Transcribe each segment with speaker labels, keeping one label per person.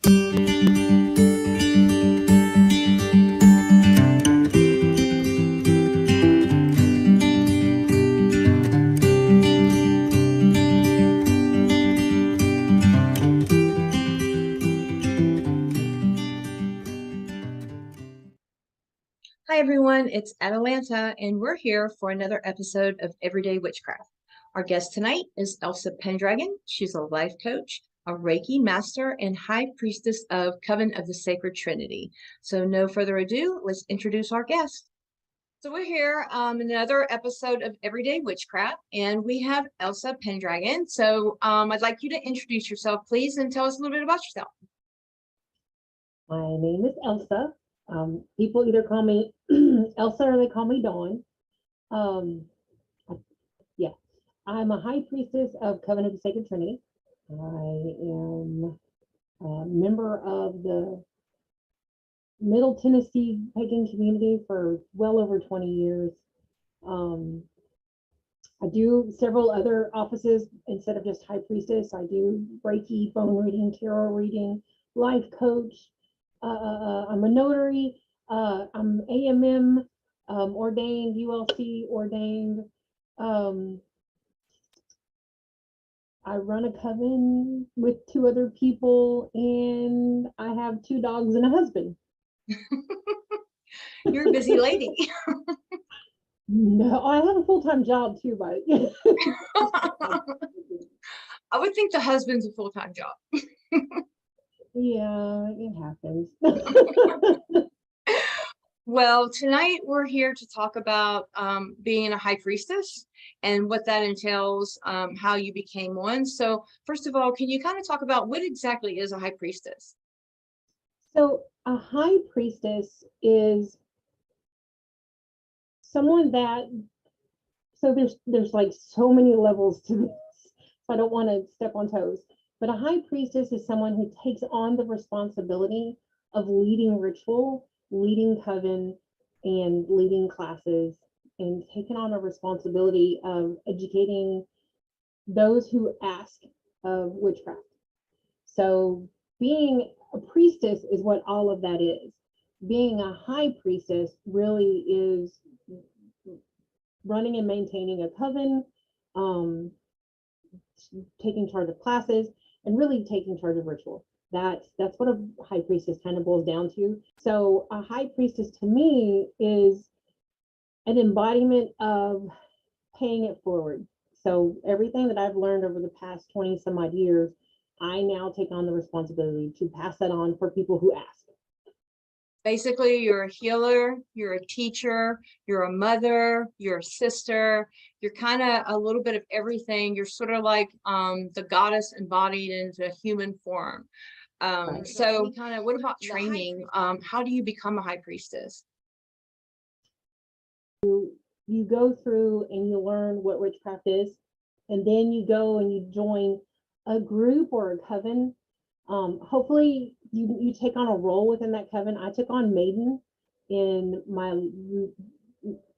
Speaker 1: Hi everyone, it's Atalanta, and we're here for another episode of Everyday Witchcraft. Our guest tonight is Elsa Pendragon. She's a life coach, a Reiki master, and High Priestess of Coven of the Sacred Trinity. So no further ado, let's introduce our guest. So we're here in another episode of Everyday Witchcraft, and we have Elsa Pendragon. So I'd like you to introduce yourself, please, and tell us a little bit about yourself.
Speaker 2: My name is Elsa. People either call me Elsa or they call me Dawn. Yeah, I'm a High Priestess of Coven of the Sacred Trinity. I am a member of the Middle Tennessee pagan community for well over 20 years. I do several other offices instead of just High Priestess. I do Reiki, phone reading, tarot reading, life coach. I'm a notary. I'm AMM ordained, ULC ordained. I run a coven with 2 other people, and I have 2 dogs and a husband.
Speaker 1: You're a busy lady.
Speaker 2: No, I have a full-time job too, but
Speaker 1: I would think the husband's a full-time job.
Speaker 2: yeah, it happens.
Speaker 1: Well, tonight we're here to talk about being a high priestess and what that entails, how you became one. So first of all, can you kind of talk about what exactly is a high priestess?
Speaker 2: So a high priestess is someone that, so there's like so many levels to this, so I don't want to step on toes, but a high priestess is someone who takes on the responsibility of leading ritual, leading coven, and leading classes, and taking on a responsibility of educating those who ask of witchcraft. So being a priestess is what all of that is. Being a high priestess really is running and maintaining a coven, taking charge of classes, and really taking charge of ritual. That's what a high priestess kind of boils down to. So a high priestess to me is an embodiment of paying it forward. So everything that I've learned over the past 20 some odd years, I now take on the responsibility to pass that on for people who ask.
Speaker 1: Basically, you're a healer, you're a teacher, you're a mother, you're a sister, you're kind of a little bit of everything. You're sort of like the goddess embodied into human form.
Speaker 2: Right.
Speaker 1: So kind of, what about training? How do you become a high priestess?
Speaker 2: You go through and you learn what witchcraft is, and then you go and you join a group or a coven. Hopefully you take on a role within that coven. I took on Maiden in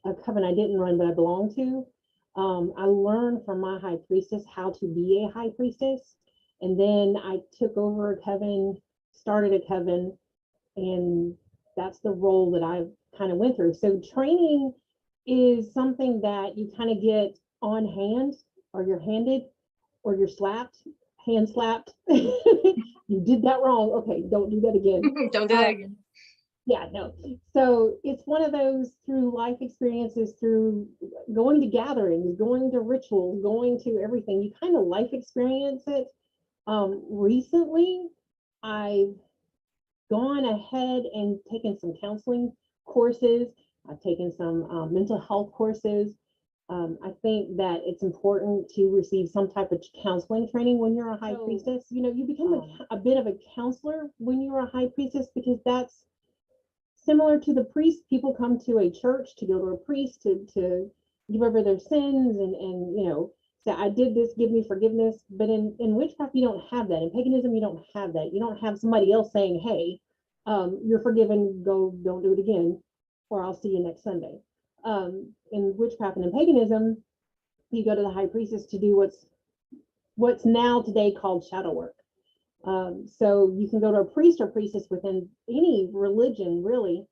Speaker 2: a coven I didn't run, but I belonged to. I learned from my high priestess how to be a high priestess. And then I took over a coven, started a coven, and that's the role that I kind of went through. So training is something that you kind of get on hand, or you're handed, or you're slapped, hand slapped. You did that wrong. Okay, don't do that again.
Speaker 1: Don't do that again.
Speaker 2: Yeah, no. So it's one of those, through life experiences, through going to gatherings, going to rituals, going to everything, you kind of life experience it. Recently, I've gone ahead and taken some counseling courses. I've taken some mental health courses. I think that it's important to receive some type of counseling training when you're a high priestess. You know, you become a bit of a counselor when you're a high priestess, because that's similar to the priest. People come to a church to go to a priest to give over their sins and you know, say, I did this, give me forgiveness. But in witchcraft, you don't have that. In paganism, you don't have that. You don't have somebody else saying, hey, you're forgiven, go, don't do it again, or I'll see you next Sunday. In witchcraft and in paganism, you go to the high priestess to do what's now today called shadow work. So you can go to a priest or priestess within any religion, really,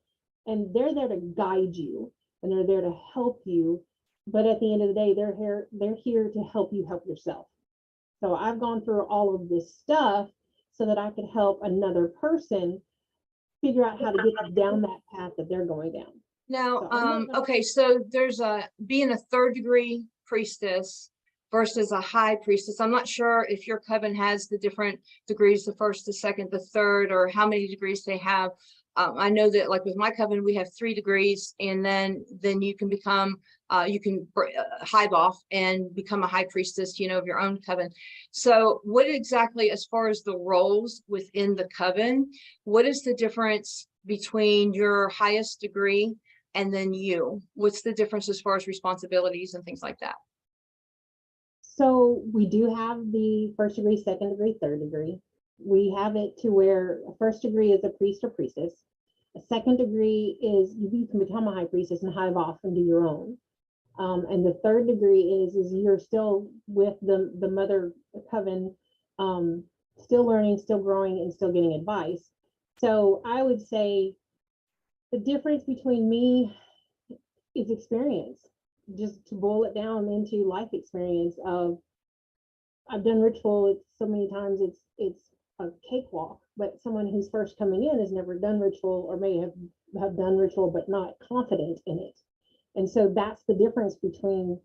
Speaker 2: and they're there to guide you and they're there to help you. But at the end of the day, they're here to help you help yourself. So I've gone through all of this stuff so that I could help another person figure out how to get down that path that they're going down.
Speaker 1: Now,
Speaker 2: So I'm not gonna,
Speaker 1: okay, so there's being a third degree priestess versus a high priestess. I'm not sure if your coven has the different degrees, the first, the second, the third, or how many degrees they have. I know that like with my coven, we have 3 degrees, and then you can become you can hive off and become a high priestess, you know, of your own coven. So what exactly, as far as the roles within the coven, what is the difference between your highest degree and then you? What's the difference as far as responsibilities and things like that?
Speaker 2: so we do have the first degree, second degree, third degree. We have it to where a first degree is a priest or priestess. A second degree is you can become a high priestess and hive off and do your own. And the third degree is you're still with the mother coven, still learning, still growing, and still getting advice. So I would say the difference between me is experience. Just to boil it down into life experience of I've done ritual so many times it's a cakewalk, but someone who's first coming in has never done ritual or may have done ritual but not confident in it. And so that's the difference between,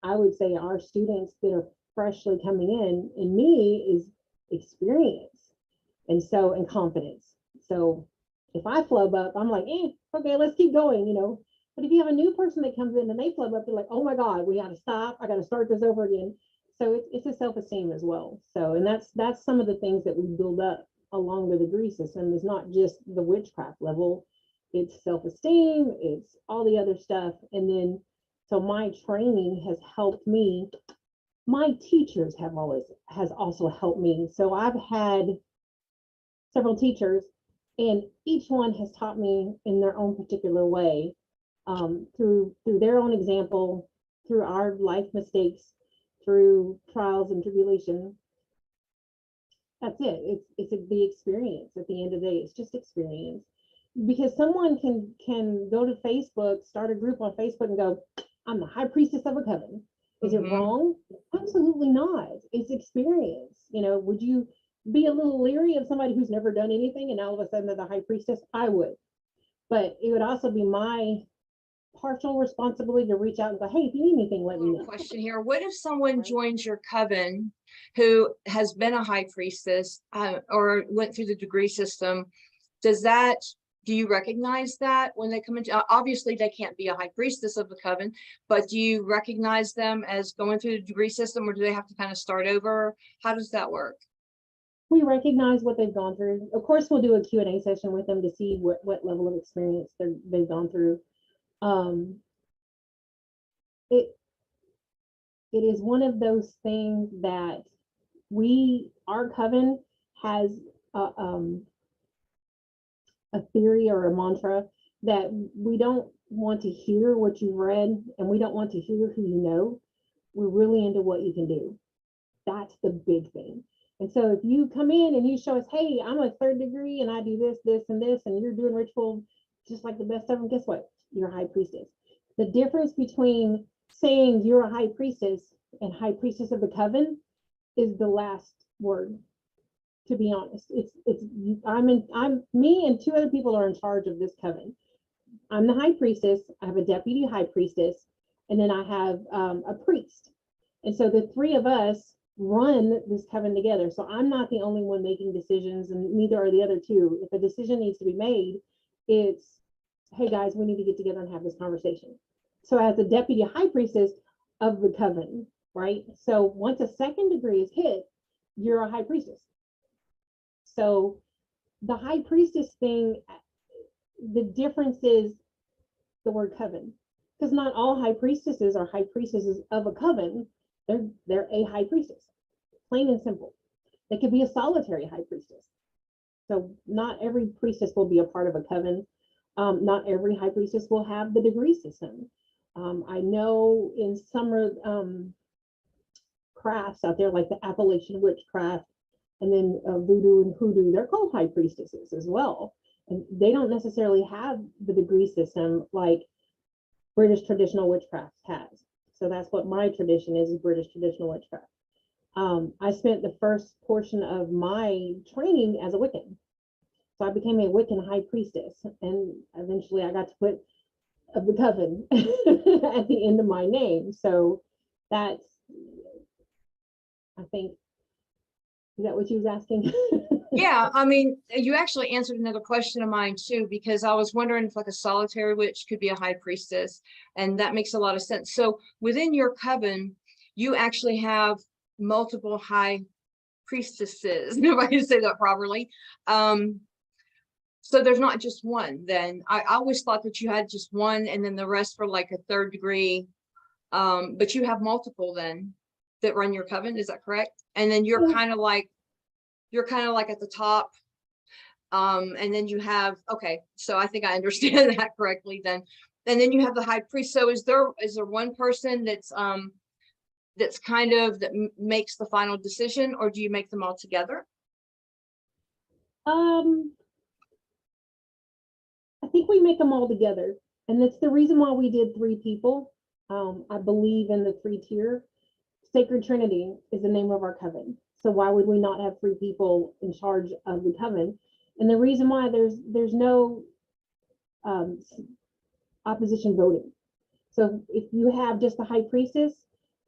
Speaker 2: I would say, our students that are freshly coming in and me is experience. And confidence. So if I flub up, I'm like, okay, let's keep going, you know. But if you have a new person that comes in and they flub up, they're like, oh my God, we got to stop. I got to start this over again. So it's a self-esteem as well. So, and that's some of the things that we build up along the degree system is not just the witchcraft level. It's self-esteem, it's all the other stuff. And then, so my training has helped me. My teachers has also helped me. So I've had several teachers, and each one has taught me in their own particular way, through their own example, through our life mistakes, through trials and tribulation. That's it. It's the experience. At the end of the day, it's just experience. Because someone can go to Facebook, start a group on Facebook, and go, "I'm the high priestess of a coven." Is it wrong? Absolutely not. It's experience. You know, would you be a little leery of somebody who's never done anything and all of a sudden they're the high priestess? I would. But it would also be my partial responsibility to reach out and go, hey, if you need anything, let me know.
Speaker 1: Question here. What if someone joins your coven who has been a high priestess or went through the degree system? Do you recognize that when they come into, obviously they can't be a high priestess of the coven, but do you recognize them as going through the degree system, or do they have to kind of start over? How does that work?
Speaker 2: We recognize what they've gone through. Of course, we'll do a Q&A session with them to see what level of experience they've gone through. It is one of those things that our coven has a theory or a mantra that we don't want to hear what you've read and we don't want to hear who you know. We're really into what you can do. That's the big thing. And so if you come in and you show us, hey, I'm a third degree and I do this, this, and this, and you're doing ritual just like the best of them, guess what? You're a high priestess. The difference between saying you're a high priestess and high priestess of the coven is the last word. To be honest, I'm me and 2 other people are in charge of this coven. I'm the high priestess. I have a deputy high priestess, and then I have a priest. And so the 3 of us run this coven together. So I'm not the only one making decisions, and neither are the other 2. If a decision needs to be made, it's, hey guys, we need to get together and have this conversation. So as a deputy high priestess of the coven, right? So once a second degree is hit, you're a high priestess. So the high priestess thing, the difference is the word coven, because not all high priestesses are high priestesses of a coven. They're a high priestess, plain and simple. They could be a solitary high priestess. So not every priestess will be a part of a coven. Not every high priestess will have the degree system. I know in some crafts out there, like the Appalachian witchcraft, And then voodoo and hoodoo, they're called high priestesses as well. And they don't necessarily have the degree system like British traditional witchcraft has. So that's what my tradition is British traditional witchcraft. I spent the first portion of my training as a Wiccan. So I became a Wiccan high priestess, and eventually I got to put of the coven at the end of my name. So that's, I think, is that what you was asking?
Speaker 1: Yeah, I mean, you actually answered another question of mine too, because I was wondering if like a solitary witch could be a high priestess, and that makes a lot of sense. So within your coven, you actually have multiple high priestesses, if I can say that properly. So there's not just one then. I always thought that you had just one and then the rest for like a third degree. But you have multiple then that run your coven, is that correct? And then you're kind of like at the top. And then you have, okay, so I think I understand that correctly then. And then you have the high priest. So is there one person that's kind of that makes the final decision, or do you make them all together?
Speaker 2: I think we make them all together, and that's the reason why we did 3 people. I believe in the 3-tier. Sacred Trinity is the name of our coven. So why would we not have 3 people in charge of the coven? And the reason why there's no opposition voting. So if you have just the high priestess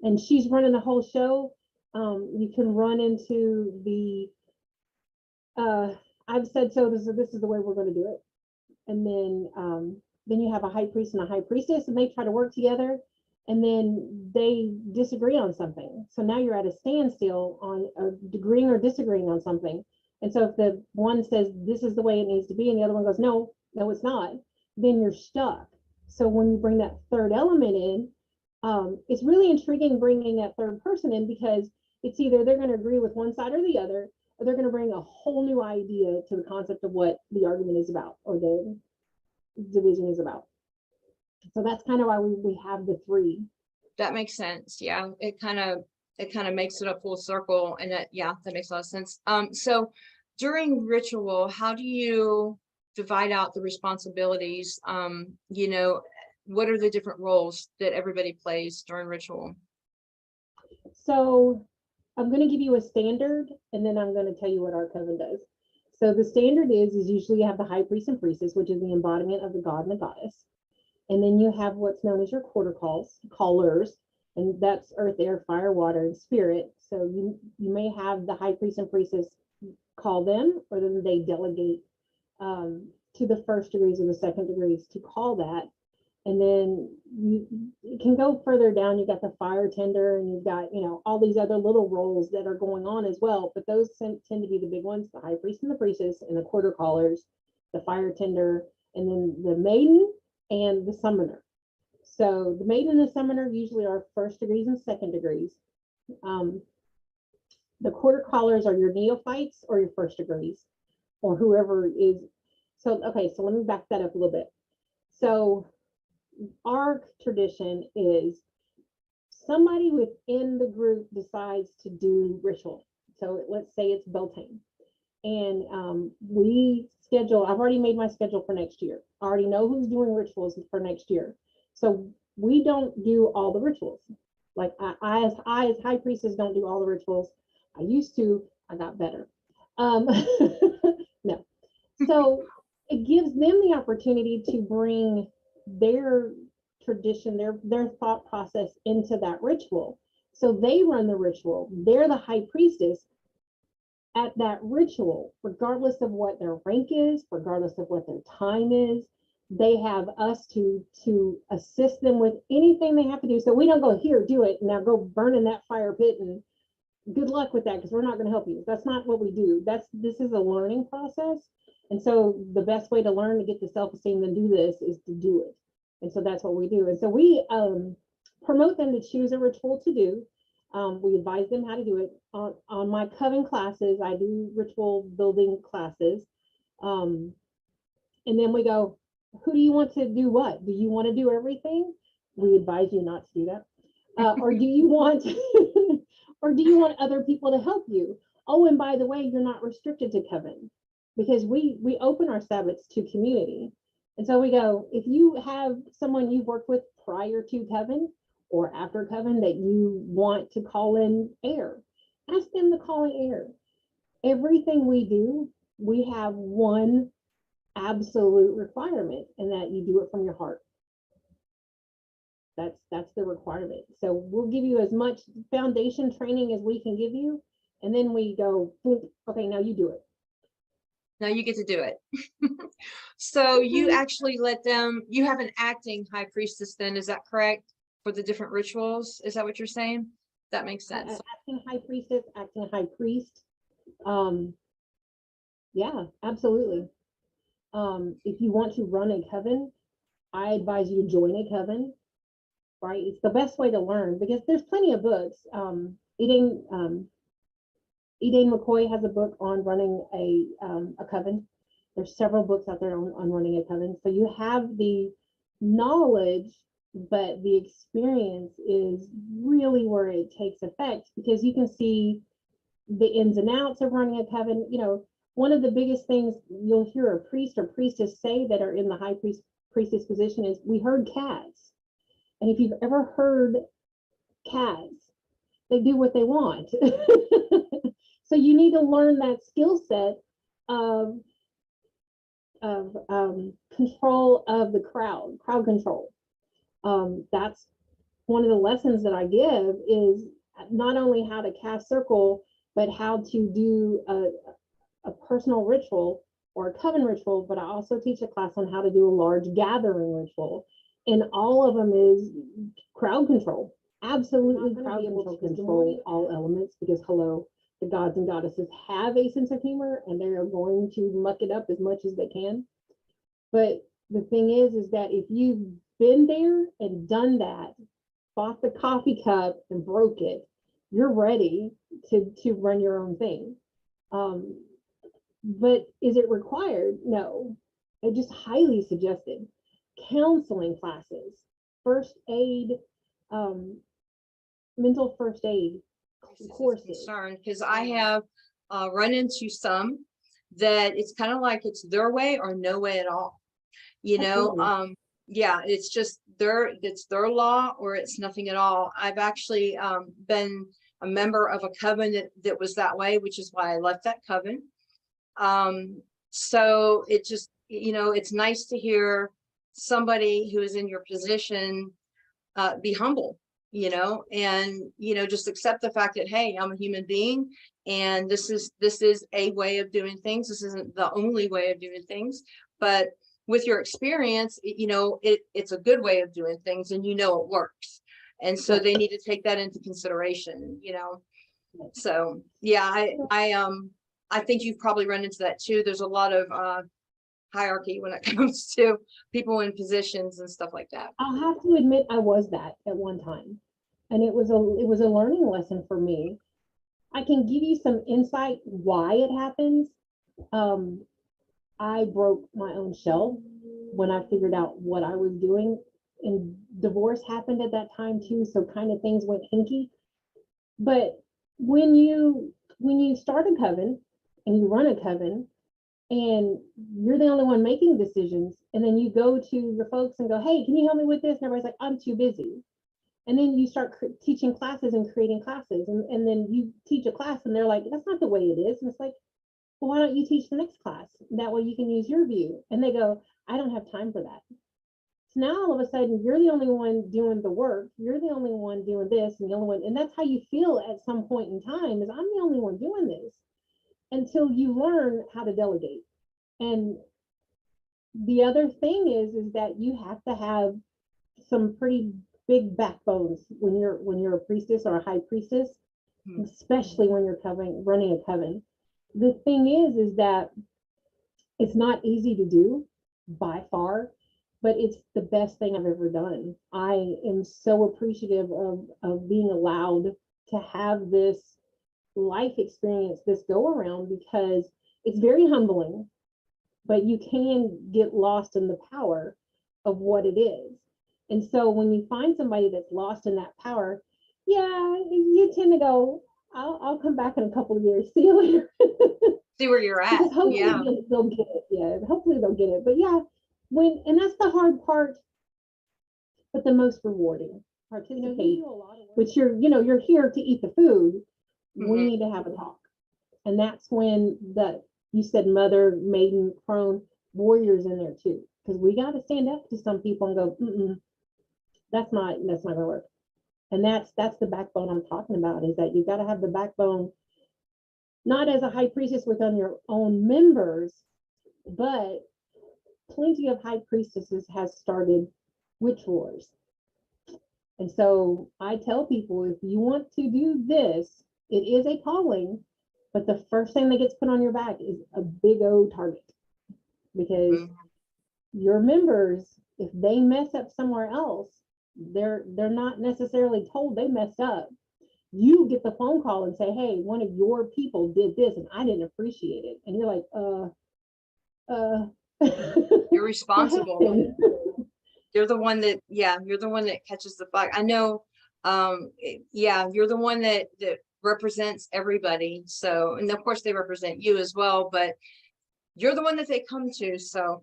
Speaker 2: and she's running the whole show, you can run into the I've said so. This is the way we're going to do it. And then you have a high priest and a high priestess, and they try to work together, and then they disagree on something. So now you're at a standstill on agreeing or disagreeing on something. And so if the one says this is the way it needs to be, and the other one goes, no, it's not, then you're stuck. So when you bring that third element in, it's really intriguing bringing that third person in, because it's either they're going to agree with one side or the other, or they're going to bring a whole new idea to the concept of what the argument is about or the division is about. So that's kind of why we have the 3.
Speaker 1: That makes sense. Yeah, it kind of makes it a full circle, and that makes a lot of sense. So during ritual, how do you divide out the responsibilities? What are the different roles that everybody plays during ritual?
Speaker 2: So I'm going to give you a standard, and then I'm going to tell you what our coven does. So the standard is usually you have the high priest and priestess, which is the embodiment of the god and the goddess. And then you have what's known as your quarter callers, and that's earth, air, fire, water, and spirit. So you may have the high priest and priestess call them, or then they delegate to the first degrees or the second degrees to call that. And then you can go further down. You've got the fire tender, and you've got, all these other little roles that are going on as well. But those tend to be the big ones: the high priest and the priestess, and the quarter callers, the fire tender, and then the maiden and the summoner. So the maiden and the summoner usually are first degrees and second degrees. The quarter callers are your neophytes or your first degrees, or whoever is. So, okay, so let me back that up a little bit. So our tradition is somebody within the group decides to do ritual. So let's say it's Beltane, and we schedule. I've already made my schedule for next year. I already know who's doing rituals for next year. So we don't do all the rituals. Like I as high priestess don't do all the rituals. I used to. I got better. No. So it gives them the opportunity to bring their tradition, their thought process into that ritual. So they run the ritual. They're the high priestess at that ritual, regardless of what their rank is, regardless of what their time is. They have us to assist them with anything they have to do. So we don't go, here, do it, now go burn in that fire pit and good luck with that, because we're not going to help you. That's not what we do. This is a learning process. And so the best way to learn to get the self-esteem and do this is to do it. And so that's what we do. And so we promote them to choose a ritual to do. We advise them how to do it. On my coven classes, I do ritual building classes. And then we go, who do you want to do what? Do you want to do everything? We advise you not to do that. Or do you want or do you want other people to help you? Oh, and by the way, you're not restricted to coven, because we open our Sabbats to community. And so we go, if you have someone you've worked with prior to coven or after coven that you want to call in air, ask them to call in air. Everything we do, we have one absolute requirement, and that you do it from your heart. That's the requirement. So we'll give you as much foundation training as we can give you, and then we go, okay, now you do it.
Speaker 1: Now you get to do it. So you actually let them, you have an acting high priestess then, is that correct? For the different rituals, is that what you're saying? That makes sense.
Speaker 2: Acting high priestess, acting high priest. Yeah, absolutely. If you want to run a coven, I advise you to join a coven, right? It's the best way to learn, because there's plenty of books. Elaine McCoy has a book on running a coven. There's several books out there on running a coven. So you have the knowledge, but the experience is really where it takes effect, because you can see the ins and outs of running a coven. You know, one of the biggest things you'll hear a priest or priestess say that are in the high priestess position is, we heard cats. And if you've ever heard cats, they do what they want. So you need to learn that skill set of control of the crowd control. That's one of the lessons that I give, is not only how to cast circle, but how to do a personal ritual or a coven ritual. But I also teach a class on how to do a large gathering ritual. And all of them is crowd control. Absolutely crowd control all elements, because hello, the gods and goddesses have a sense of humor, and they are going to muck it up as much as they can. But the thing is that if you've been there and done that, bought the coffee cup and broke it, you're ready to run your own thing. But is it required? No. It just highly suggested. Counseling classes, first aid, mental first aid courses.
Speaker 1: Concerned, because I have run into some that it's kind of like it's their way or no way at all. You know, yeah, it's just it's their law or it's nothing at all. I've actually been a member of a coven that was that way, which is why I left that coven. So it just, you know, it's nice to hear somebody who is in your position be humble, you know, and, you know, just accept the fact that, hey, I'm a human being, and this is a way of doing things. This isn't the only way of doing things, but with your experience, you know, it's a good way of doing things, and you know it works. And so they need to take that into consideration, you know. So yeah, I think you've probably run into that too. There's a lot of hierarchy when it comes to people in positions and stuff like that.
Speaker 2: I'll have to admit I was that at one time, and it was a learning lesson for me. I can give you some insight why it happens. I broke my own shell when I figured out what I was doing, and divorce happened at that time too, so kind of things went hinky. But when you start a coven and you run a coven, and you're the only one making decisions, and then you go to your folks and go, hey, can you help me with this? And everybody's like, I'm too busy. And then you start teaching classes and creating classes, and then you teach a class and they're like, that's not the way it is. And it's like, well, why don't you teach the next class? That way you can use your view. And they go, I don't have time for that. So now all of a sudden you're the only one doing the work. You're the only one doing this, and the only one, and that's how you feel at some point in time, is I'm the only one doing this, until you learn how to delegate. And the other thing is that you have to have some pretty big backbones when you're a priestess or a high priestess, especially when you're running a coven. The thing is that it's not easy to do by far, but it's the best thing I've ever done. I am so appreciative of being allowed to have this life experience, this go around, because it's very humbling, but you can get lost in the power of what it is. And so when you find somebody that's lost in that power, yeah, you tend to go, I'll come back in a couple of years. See you later.
Speaker 1: See where you're at.
Speaker 2: Because hopefully
Speaker 1: Yeah.
Speaker 2: they'll get it. Yeah, hopefully they'll get it. But yeah, and that's the hard part, but the most rewarding. Participate, which you're here to eat the food. We need to have a talk. And that's when you said mother, maiden, crone, warriors in there too. Because we got to stand up to some people and go, that's not gonna work. And that's the backbone I'm talking about, is that you've got to have the backbone, not as a high priestess within your own members, but plenty of high priestesses has started witch wars. And so I tell people, if you want to do this, it is a calling, but the first thing that gets put on your back is a big old target. Because your members, if they mess up somewhere else, they're not necessarily told they messed up. You get the phone call and say, hey, one of your people did this and I didn't appreciate it. And you're like,
Speaker 1: You're responsible. You're the one that, you're the one that catches the bug. I know, you're the one that represents everybody. So, and of course they represent you as well, but you're the one that they come to. So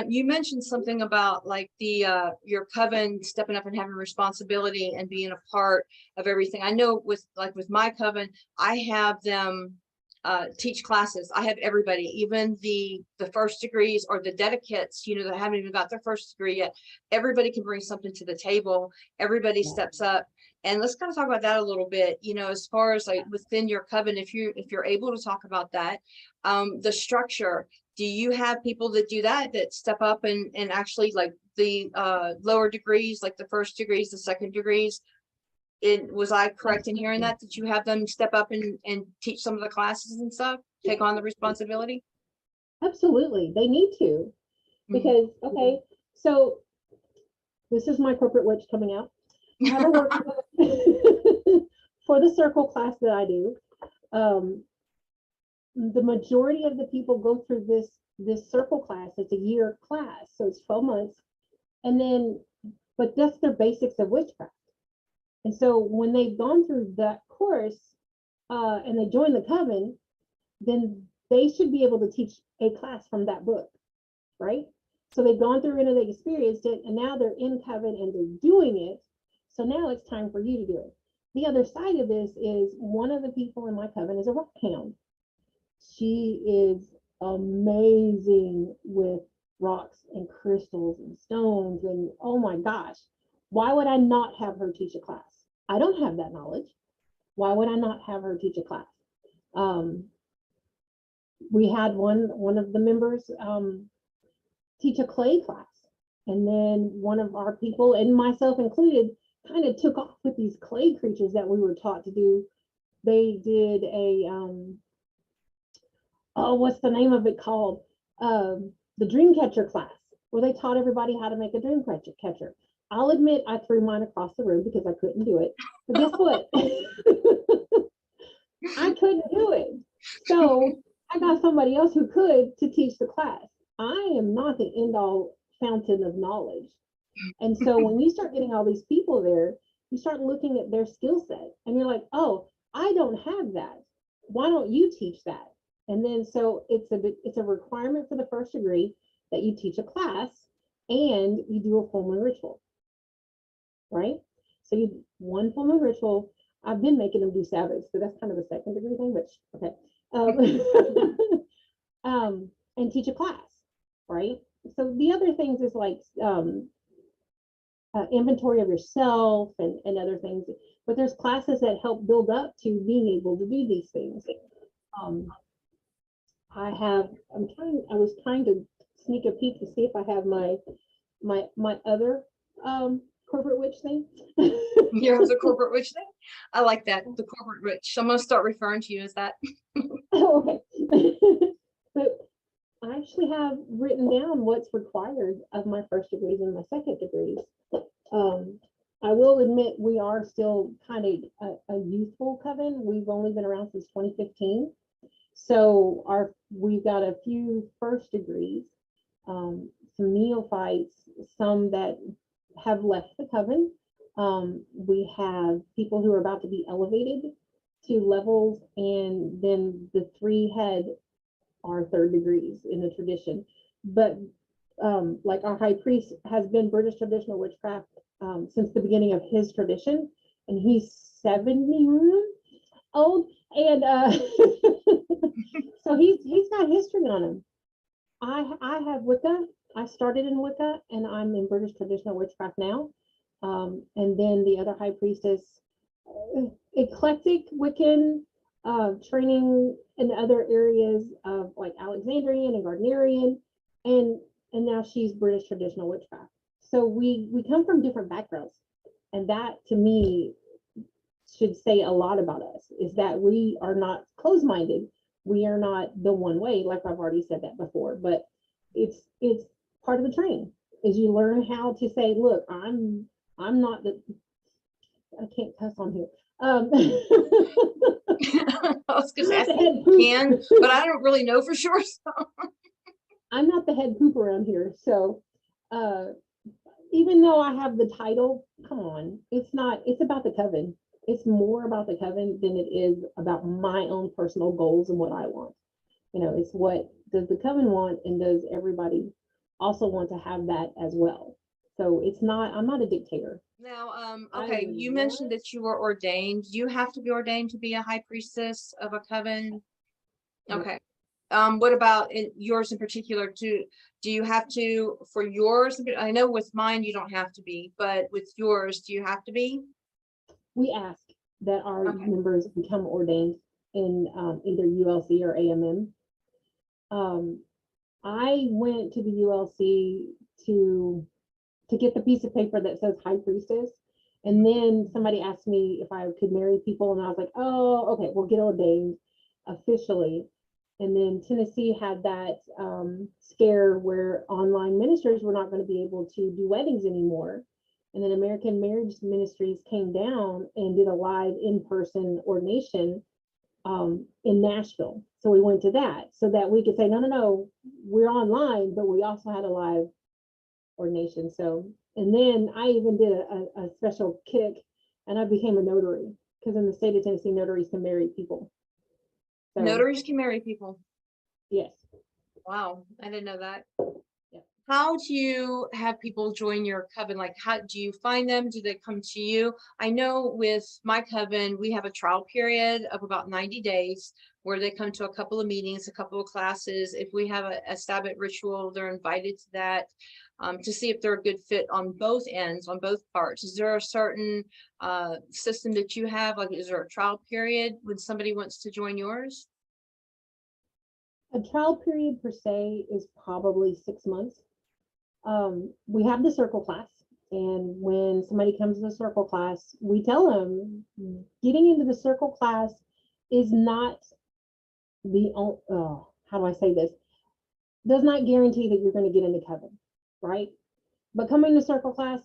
Speaker 1: you mentioned something about like your coven stepping up and having responsibility and being a part of everything. I know with my coven, I have them teach classes. I have everybody, even the first degrees or the dedicates, that haven't even got their first degree yet. Everybody can bring something to the table. Everybody steps up. And let's kind of talk about that a little bit, as far as like within your coven, if you're able to talk about that, the structure. Do you have people that do that step up and actually like the lower degrees, like the first degrees, the second degrees? Was I correct in hearing that you have them step up and teach some of the classes and stuff, take on the responsibility?
Speaker 2: Absolutely, they need to, because okay, so this is my corporate witch coming out. I have a work for the circle class that I do. The majority of the people go through this circle class. It's a year class, so it's 12 months, and then, but that's their basics of witchcraft. And so when they've gone through that course and they join the coven, then they should be able to teach a class from that book, right? So they've gone through it and they've experienced it, and now they're in coven and they're doing it. So now it's time for you to do it. The other side of this is one of the people in my coven is a rock hound. She is amazing with rocks and crystals and stones, and oh my gosh, why would I not have her teach a class? I don't have that knowledge. Why would I not have her teach a class? We had one of the members teach a clay class, and then one of our people, and myself included, kind of took off with these clay creatures that we were taught to do. They did a what's the name of it called? The dream catcher class, where they taught everybody how to make a dream catcher. I'll admit I threw mine across the room because I couldn't do it. But guess what? I couldn't do it. So I got somebody else who could to teach the class. I am not the end all fountain of knowledge. And so when you start getting all these people there, you start looking at their skill set and you're like, oh, I don't have that. Why don't you teach that? And then so it's a requirement for the first degree that you teach a class and you do a full moon ritual, right? So you do one full moon ritual. I've been making them do Sabbaths, but that's kind of a second degree thing, but okay. And teach a class, right? So the other things is like inventory of yourself and other things, but there's classes that help build up to being able to do these things. I was trying to sneak a peek to see if I have my other corporate witch thing.
Speaker 1: Here's a corporate witch thing. I like that, the corporate witch. I'm gonna start referring to you as that.
Speaker 2: Okay. But I actually have written down what's required of my first degrees and my second degrees. I will admit we are still kind of a youthful coven. We've only been around since 2015. So we've got a few first degrees, some neophytes, some that have left the coven. We have people who are about to be elevated 2 levels, and then the 3 head are 3rd degrees in the tradition. But like our high priest has been British traditional witchcraft since the beginning of his tradition, and he's 70 old, and so he's got history on him. I have Wicca. I started in Wicca, and I'm in British traditional witchcraft now. And then the other high priestess, eclectic Wiccan, training in other areas of like Alexandrian and Gardnerian, and now she's British traditional witchcraft. So we come from different backgrounds, and that to me should say a lot about us, is that we are not closed-minded. We are not the one way, like I've already said that before, but it's part of the training, is you learn how to say, look, I'm not the, I can't cuss on here.
Speaker 1: I was gonna say, I think you can, but I don't really know for sure. So.
Speaker 2: I'm not the head poop around here. So even though I have the title, come on, it's about the coven. It's more about the coven than it is about my own personal goals and what I want. You know, it's what does the coven want, and does everybody also want to have that as well? So it's not, I'm not a dictator.
Speaker 1: Now, okay, you mentioned that you were ordained. Do you have to be ordained to be a high priestess of a coven? Okay. What about yours in particular? Do you have to, for yours? I know with mine you don't have to be, but with yours, do you have to be?
Speaker 2: We ask that our members become ordained in either ULC or AMM. I went to the ULC to get the piece of paper that says High Priestess, and then somebody asked me if I could marry people, and I was like, oh, okay, we'll get ordained officially. And then Tennessee had that scare where online ministers were not going to be able to do weddings anymore. And then American Marriage Ministries came down and did a live in-person ordination in Nashville. So we went to that so that we could say, no, we're online, but we also had a live ordination. So, and then I even did a special kick, and I became a notary, because in the state of Tennessee, notaries can marry people.
Speaker 1: So, notaries can marry people.
Speaker 2: Yes.
Speaker 1: Wow, I didn't know that.
Speaker 2: Yeah.
Speaker 1: How do you have people join your coven? Like, how do you find them? Do they come to you? I know with my coven, we have a trial period of about 90 days where they come to a couple of meetings, a couple of classes. If we have a Sabbath ritual, they're invited to that to see if they're a good fit on both ends, on both parts. Is there a certain system that you have? Like, is there a trial period when somebody wants to join yours?
Speaker 2: A trial period per se is probably 6 months. We have the circle class, and when somebody comes to the circle class, we tell them getting into the circle class is not the how do I say this? Does not guarantee that you're going to get into coven, right? But coming to circle class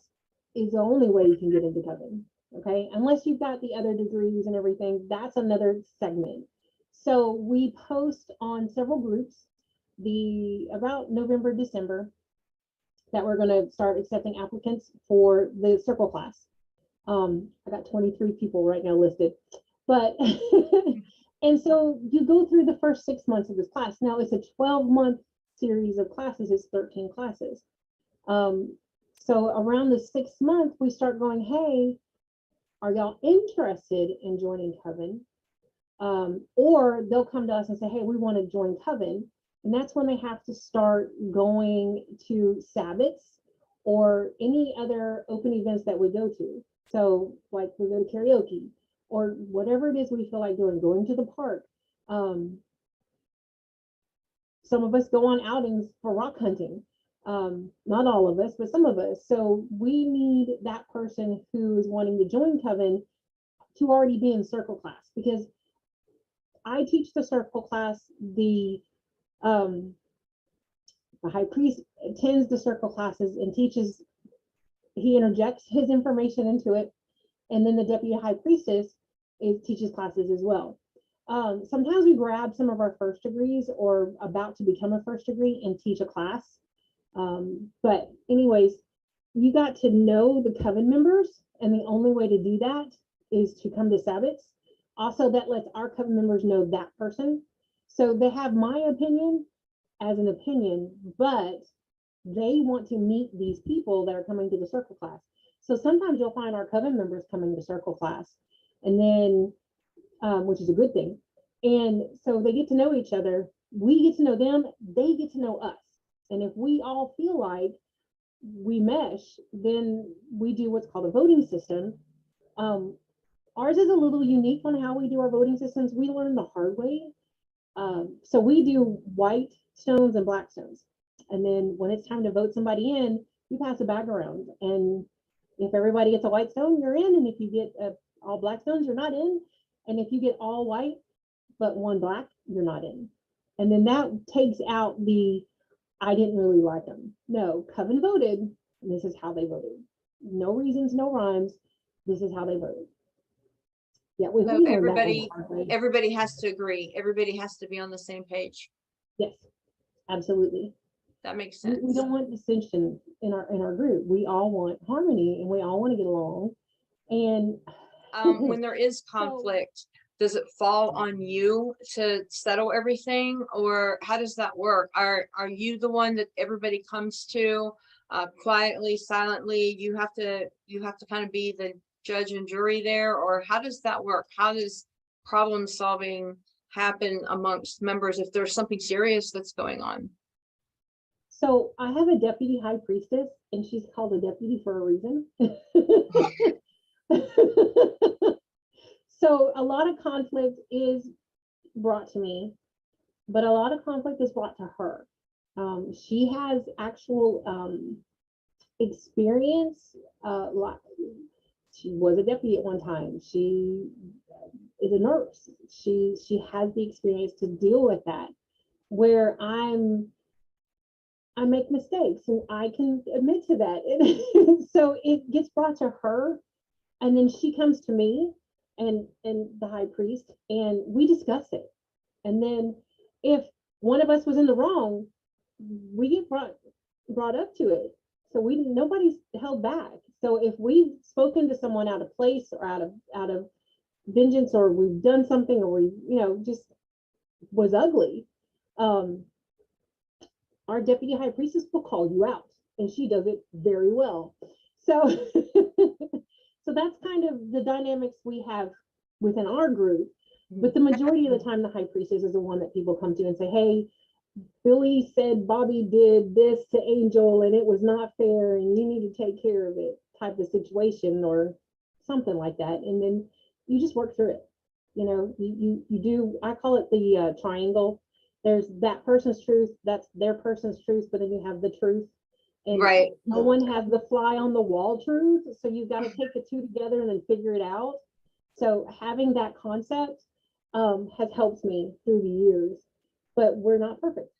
Speaker 2: is the only way you can get into coven, okay? Unless you've got the other degrees and everything, that's another segment. So we post on several groups about November, December, that we're going to start accepting applicants for the circle class. I got 23 people right now listed, but and so you go through the first 6 months of this class. Now it's a 12-month series of classes. It's 13 classes. So around the 6th month, we start going, hey, are y'all interested in joining coven? Or they'll come to us and say, hey, we want to join coven. And that's when they have to start going to Sabbaths or any other open events that we go to. So like we go to karaoke or whatever it is we feel like doing, going to the park. Some of us go on outings for rock hunting. Not all of us, but some of us. So we need that person who is wanting to join coven to already be in circle class, because I teach the circle class. The high priest attends the circle classes and teaches. He interjects his information into it, and then the deputy high priestess teaches classes as well. Sometimes we grab some of our first degrees or about to become a first degree and teach a class. But anyways, you got to know the coven members, and the only way to do that is to come to Sabbaths Also, that lets our coven members know that person. So they have my opinion as an opinion, but they want to meet these people that are coming to the circle class. So sometimes you'll find our coven members coming to circle class, and then, which is a good thing. And so they get to know each other. We get to know them. They get to know us. And if we all feel like we mesh, then we do what's called a voting system. Ours is a little unique on how we do our voting systems. We learn the hard way. So we do white stones and black stones. And then when it's time to vote somebody in, you pass a bag around. And if everybody gets a white stone, you're in. And if you get all black stones, you're not in. And if you get all white, but one black, you're not in. And then that takes out the, I didn't really like them. No, coven voted, and this is how they voted. No reasons, no rhymes. This is how they voted. Yeah, we
Speaker 1: So
Speaker 2: learned that
Speaker 1: everybody has to agree. Everybody has to be on the same page.
Speaker 2: Yes, absolutely.
Speaker 1: That makes
Speaker 2: We
Speaker 1: sense.
Speaker 2: don't want dissension in our group. We all want harmony, and we all want to get along. And
Speaker 1: when there is conflict, does it fall on you to settle everything, or how does that work? Are you the one that everybody comes to quietly, silently? You have to kind of be the judge and jury there, or how does that work? How does problem solving happen amongst members if there's something serious that's going on?
Speaker 2: So I have a deputy high priestess, and she's called a deputy for a reason. So a lot of conflict is brought to me, but a lot of conflict is brought to her. She has actual experience. She was a deputy at one time. She is a nurse. She has the experience to deal with that. Where I make mistakes, and I can admit to that. So it gets brought to her, and then she comes to me and the high priest, and we discuss it. And then if one of us was in the wrong, we get brought up to it. So nobody's held back. So if we've spoken to someone out of place, or out of vengeance, or we've done something, or we just was ugly, our deputy high priestess will call you out, and she does it very well. So so that's kind of the dynamics we have within our group. But the majority of the time, the high priestess is the one that people come to and say, hey, Billy said Bobby did this to Angel and it was not fair and you need to take care of it, type of situation, or something like that. And then you just work through it. You do, I call it the triangle. There's that person's truth, that's their person's truth, but then you have the truth. And
Speaker 1: right.
Speaker 2: No one has the fly on the wall truth. So you've got to take the two together and then figure it out. So having that concept has helped me through the years, but we're not perfect.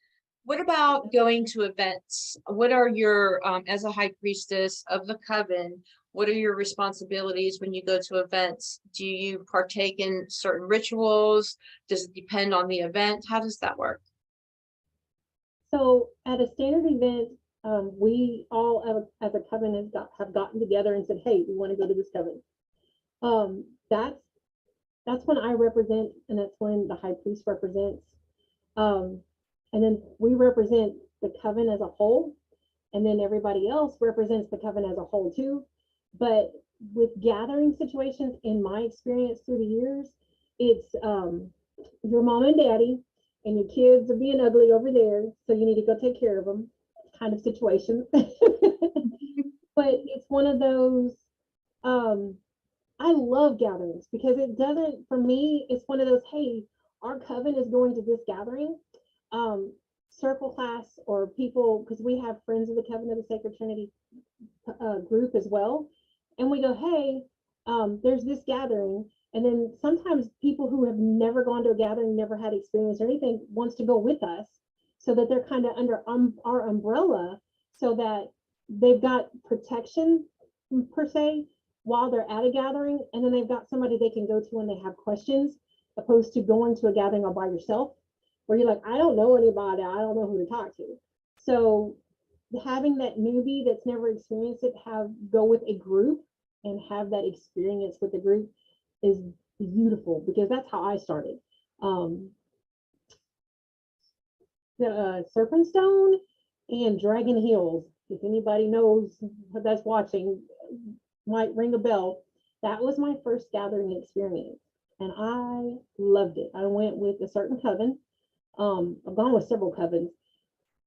Speaker 1: What about going to events? What are your, as a high priestess of the coven, what are your responsibilities when you go to events? Do you partake in certain rituals? Does it depend on the event? How does that work?
Speaker 2: So at a standard event, we all as a coven have gotten together and said, hey, we want to go to this coven. That's when I represent, and that's when the high priest represents. And then we represent the coven as a whole, and then everybody else represents the coven as a whole too. But with gathering situations, in my experience through the years, it's your mom and daddy, and your kids are being ugly over there, so you need to go take care of them kind of situation. But it's one of those, I love gatherings because it doesn't, for me, it's one of those, hey, our coven is going to this gathering. Circle class or people, because we have Friends of the Coven of the Sacred Trinity group as well. And we go, hey, there's this gathering. And then sometimes people who have never gone to a gathering, never had experience or anything, wants to go with us, so that they're kind of under our umbrella, so that they've got protection per se while they're at a gathering. And then they've got somebody they can go to when they have questions, opposed to going to a gathering all by yourself, where you're like, I don't know anybody, I don't know who to talk to. So having that newbie that's never experienced it go with a group and have that experience with the group is beautiful, because that's how I started. The Serpentstone and Dragon Hills, if anybody knows that's watching, might ring a bell. That was my first gathering experience, and I loved it. I went with a certain coven. I've gone with several covens,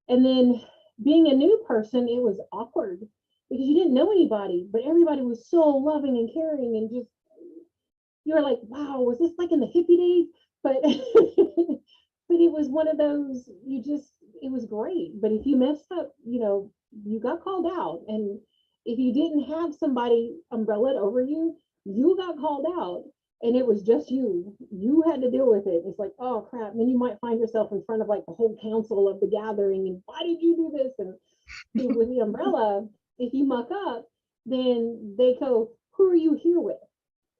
Speaker 2: and then being a new person, it was awkward because you didn't know anybody, but everybody was so loving and caring, and just you were like, wow, was this like in the hippie days? But but it was one of those, it was great. But if you messed up, you got called out. And if you didn't have somebody umbrellaed over you, you got called out. And it was just you. You had to deal with it. It's like, oh crap. And then you might find yourself in front of like the whole council of the gathering. And why did you do this? And with the umbrella, if you muck up, then they go, who are you here with?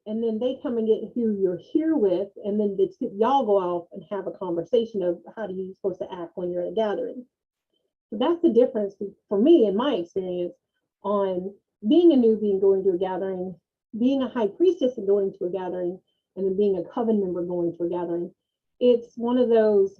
Speaker 2: And then they come and get who you're here with, and then y'all go out and have a conversation of how do you supposed to act when you're at a gathering. So that's the difference for me in my experience on being a newbie and going to a gathering, being a high priestess and going to a gathering, and then being a coven member going to a gathering. It's one of those,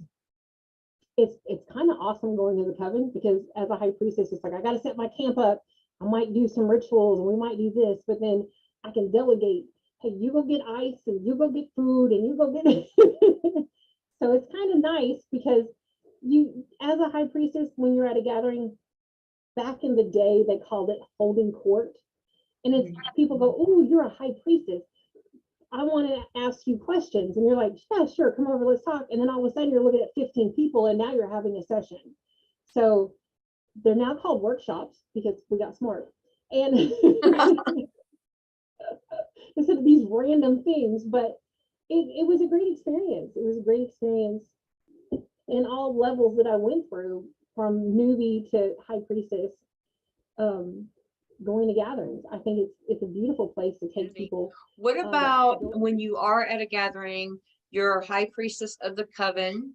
Speaker 2: it's kind of awesome going to the coven, because as a high priestess, it's like, I got to set my camp up. I might do some rituals and we might do this, but then I can delegate. Hey, you go get ice and you go get food and you go get it. So it's kind of nice because you, as a high priestess, when you're at a gathering, back in the day, they called it holding court. And it's people go, oh, you're a high priestess. I want to ask you questions. And you're like, yeah, sure, come over, let's talk. And then all of a sudden you're looking at 15 people and now you're having a session. So they're now called workshops because we got smart. And instead of these random things, but it was a great experience. It was a great experience in all levels that I went through, from newbie to high priestess, going to gatherings. I think it's a beautiful place to take people.
Speaker 1: What about when you are at a gathering, you're high priestess of the coven,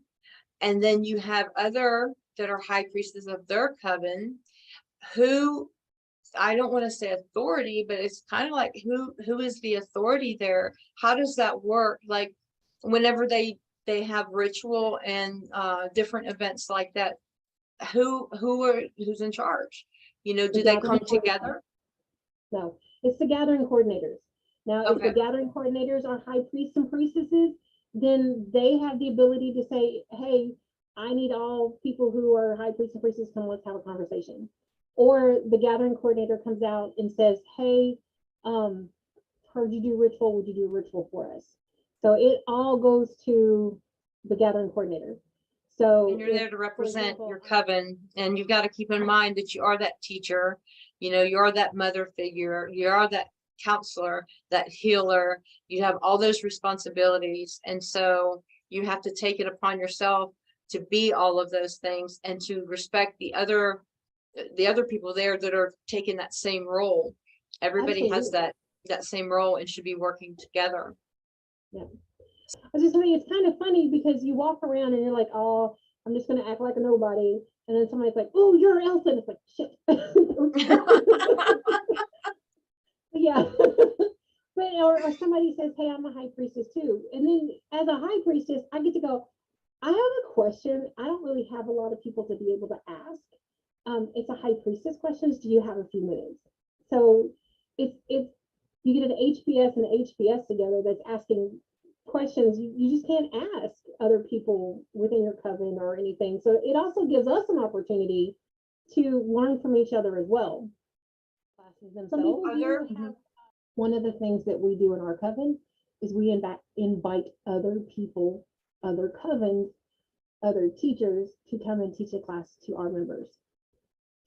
Speaker 1: and then you have other that are high priestess of their coven, who, I don't want to say authority, but it's kind of like who is the authority there? How does that work? Like whenever they have ritual and different events like that, who's in charge? Do they come together?
Speaker 2: No, it's the gathering coordinators. Now, if the gathering coordinators are high priests and priestesses, then they have the ability to say, hey, I need all people who are high priests and priestesses, come, let's have a conversation. Or the gathering coordinator comes out and says, hey, heard you do ritual, would you do a ritual for us? So it all goes to the gathering coordinator. So
Speaker 1: and you're there to represent your coven, and you've got to keep in mind that you are that teacher, you are that mother figure, you are that counselor, that healer. You have all those responsibilities, and so you have to take it upon yourself to be all of those things and to respect the other people there that are taking that same role. Everybody has that same role and should be working together.
Speaker 2: Yeah. I was just saying, it's kind of funny because you walk around and you're like, oh, I'm just going to act like a nobody. And then somebody's like, oh, you're Elsa. And it's like, shit. Yeah. But, or somebody says, hey, I'm a high priestess too. And then as a high priestess, I get to go, I have a question. I don't really have a lot of people to be able to ask. It's a high priestess questions. Do you have a few minutes? So it's you get an HPS and an HPS together that's asking questions you just can't ask other people within your coven or anything. So it also gives us an opportunity to learn from each other as well. Classes themselves. One of the things that we do in our coven is we invite other people, other covens, other teachers to come and teach a class to our members.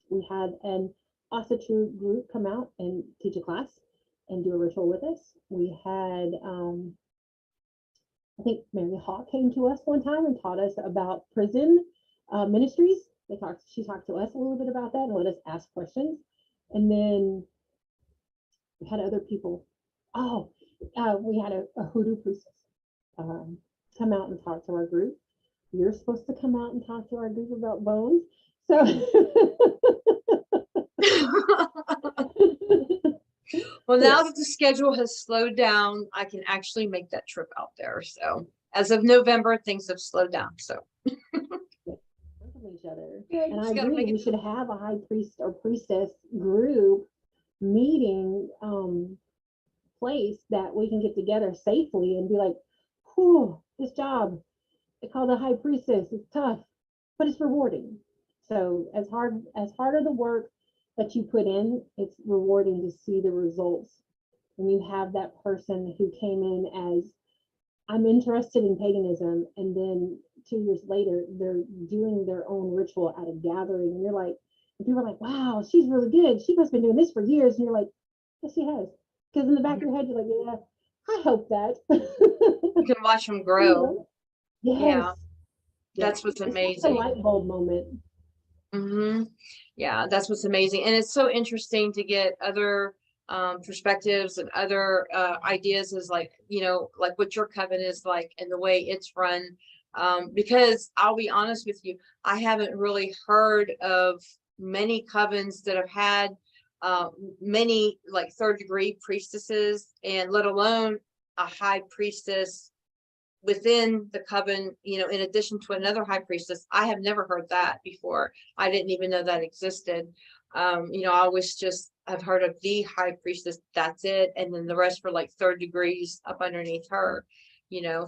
Speaker 2: We had an Asatru group come out and teach a class and do a ritual with us. We had I think Mary Hawk came to us one time and taught us about prison ministries. She talked to us a little bit about that and let us ask questions. And then we had other people. We had a hoodoo priestess come out and talk to our group. You're supposed to come out and talk to our group about bones. So
Speaker 1: Well, now
Speaker 2: Yes.
Speaker 1: that the schedule has slowed down, I can actually make that trip out there. So as of November, things have slowed down. So
Speaker 2: Of each other.
Speaker 1: yeah, you
Speaker 2: And I
Speaker 1: just gotta
Speaker 2: agree,
Speaker 1: make it.
Speaker 2: we should have a high priest or priestess group meeting place that we can get together safely and be like, whew, this job, they call the high priestess, it's tough, but it's rewarding. So as hard of the work that you put in, it's rewarding to see the results when you have that person who came in as, I'm interested in paganism, and then 2 years later they're doing their own ritual at a gathering, and you're like, and people are like, wow, she's really good, she must have been doing this for years, and you're like, yes, she has. Because in the back of your head you're like, yeah, I hope that.
Speaker 1: You can watch them
Speaker 2: You
Speaker 1: grow.
Speaker 2: know? Yes.
Speaker 1: Yeah,
Speaker 2: Yes,
Speaker 1: that's what's
Speaker 2: it's like a
Speaker 1: amazing.
Speaker 2: light bulb moment.
Speaker 1: Yeah, that's what's amazing. And it's so interesting to get other perspectives and other ideas as like, like what your coven is like and the way it's run. Because I'll be honest with you, I haven't really heard of many covens that have had uh, many like third degree priestesses, and let alone a high priestess within the coven, in addition to another high priestess. I have never heard that before. I didn't even know that existed. I always just have heard of the high priestess, that's it, and then the rest were like third degrees up underneath her.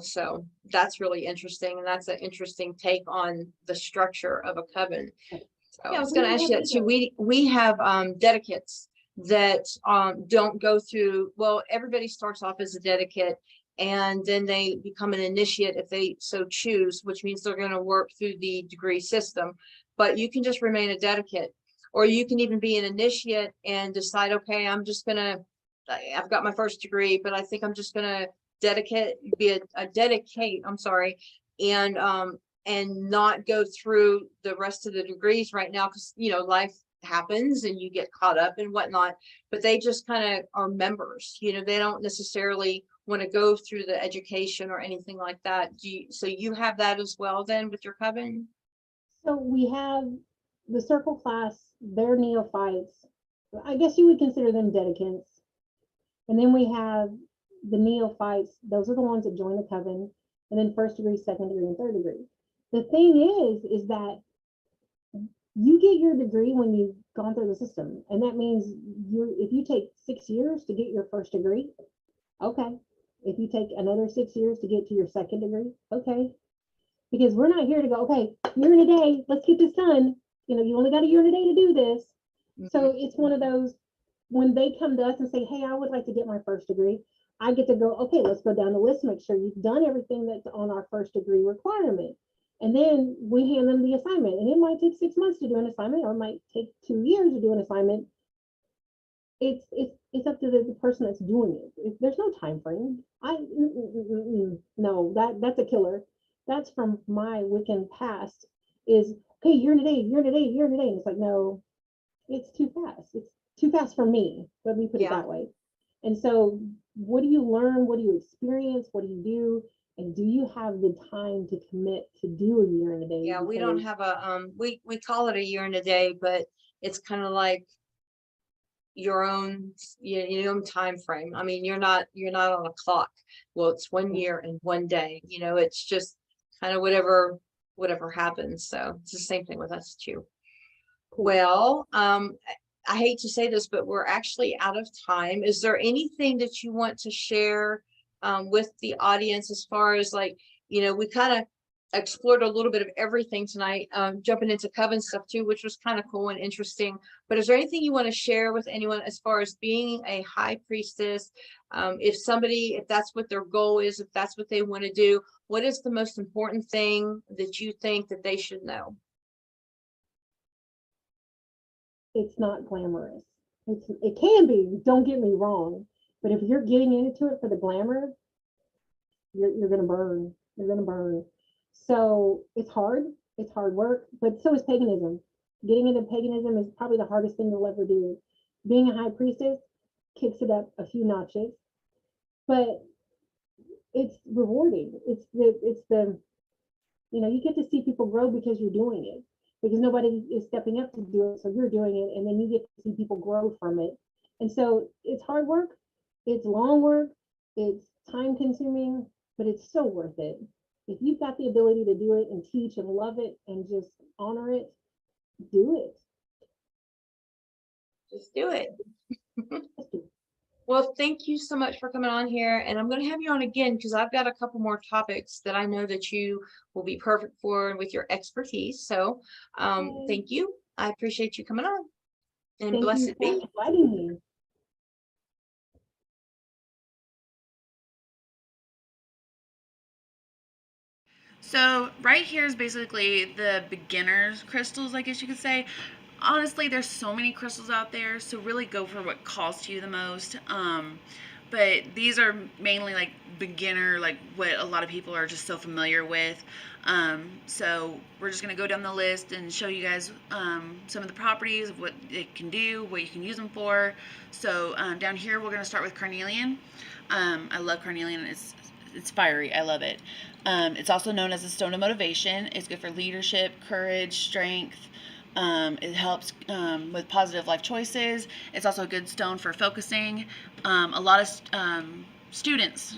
Speaker 1: So that's really interesting, and that's an interesting take on the structure of a coven. So yeah, I was
Speaker 2: We
Speaker 1: going to
Speaker 2: don't
Speaker 1: ask
Speaker 2: have
Speaker 1: you that too.
Speaker 2: either.
Speaker 1: We have dedicates that don't go through. Well, everybody starts off as a dedicate, and then they become an initiate if they so choose, which means they're going to work through the degree system. But you can just remain a dedicate, or you can even be an initiate and decide, okay, I've got my first degree, but I think I'm just gonna be a dedicate. I'm sorry, and not go through the rest of the degrees right now because life happens and you get caught up and whatnot. But they just kind of are members. They don't necessarily want to go through the education or anything like that. So you have that as well then with your coven?
Speaker 2: So we have the circle class, they're neophytes. I guess you would consider them dedicants. And then we have the neophytes, those are the ones that join the coven, and then first degree, second degree, and third degree. The thing is that you get your degree when you've gone through the system. And that means if you take 6 years to get your first degree, okay. If you take another 6 years to get to your second degree, okay. Because we're not here to go, okay, year and a day, let's get this done. You only got a year and a day to do this. So it's one of those, when they come to us and say, hey, I would like to get my first degree, I get to go, okay, let's go down the list, make sure you've done everything that's on our first degree requirement. And then we hand them the assignment. And it might take 6 months to do an assignment, or it might take 2 years to do an assignment. It's up to the person that's doing it. There's no time frame. No, that's a killer. That's from my Wiccan past. Is okay, year and a day, year and a day, year and a day. And it's like, no, it's too fast. It's too fast for me. Let me put it
Speaker 1: Yeah.
Speaker 2: that way. And so, what do you learn? What do you experience? What do you do? And do you have the time to commit to do a year and a day?
Speaker 1: Yeah, we don't have we call it a year and a day, but it's kind of like your own time frame. I mean, you're not on a clock. Well, it's 1 year and 1 day. It's just kind of whatever happens. So it's the same thing with us too.
Speaker 2: Cool.
Speaker 1: Well, I hate to say this, but we're actually out of time. Is there anything that you want to share with the audience as far as like, we kind of explored a little bit of everything tonight, jumping into coven stuff too, which was kind of cool and interesting. But is there anything you want to share with anyone as far as being a high priestess? If that's what their goal is, if that's what they want to do, what is the most important thing that you think that they should know?
Speaker 2: It's not glamorous. It can be, don't get me wrong, but if you're getting into it for the glamour, you're gonna burn. You're gonna burn. So it's hard. It's hard work, but so is paganism. Getting into paganism is probably the hardest thing you'll ever do. Being a high priestess kicks it up a few notches, but it's rewarding. It's the you get to see people grow because you're doing it, because nobody is stepping up to do it, so you're doing it, and then you get to see people grow from it. And so it's hard work, it's long work, it's time consuming, but it's so worth it. If you've got the ability to do it and teach and love it and just honor it, do it.
Speaker 1: Just do it.
Speaker 2: Just do it.
Speaker 1: Well, thank you so much for coming on here. And I'm going to have you on again because I've got a couple more topics that I know that you will be perfect for with your expertise. So
Speaker 2: Yay.
Speaker 1: thank you. I appreciate you coming on. And
Speaker 2: Thank you
Speaker 1: blessed
Speaker 2: for
Speaker 1: be.
Speaker 2: inviting me.
Speaker 3: So right here is basically the beginner's crystals, I guess you could say. Honestly, there's so many crystals out there, so really go for what calls to you the most. But these are mainly like beginner, like what a lot of people are just so familiar with. So we're just gonna go down the list and show you guys some of the properties of what it can do, what you can use them for. So down here we're gonna start with carnelian. I love carnelian. It's fiery. I love it. It's also known as a stone of motivation. It's good for leadership, courage, strength. It helps with positive life choices. It's also a good stone for focusing. A lot of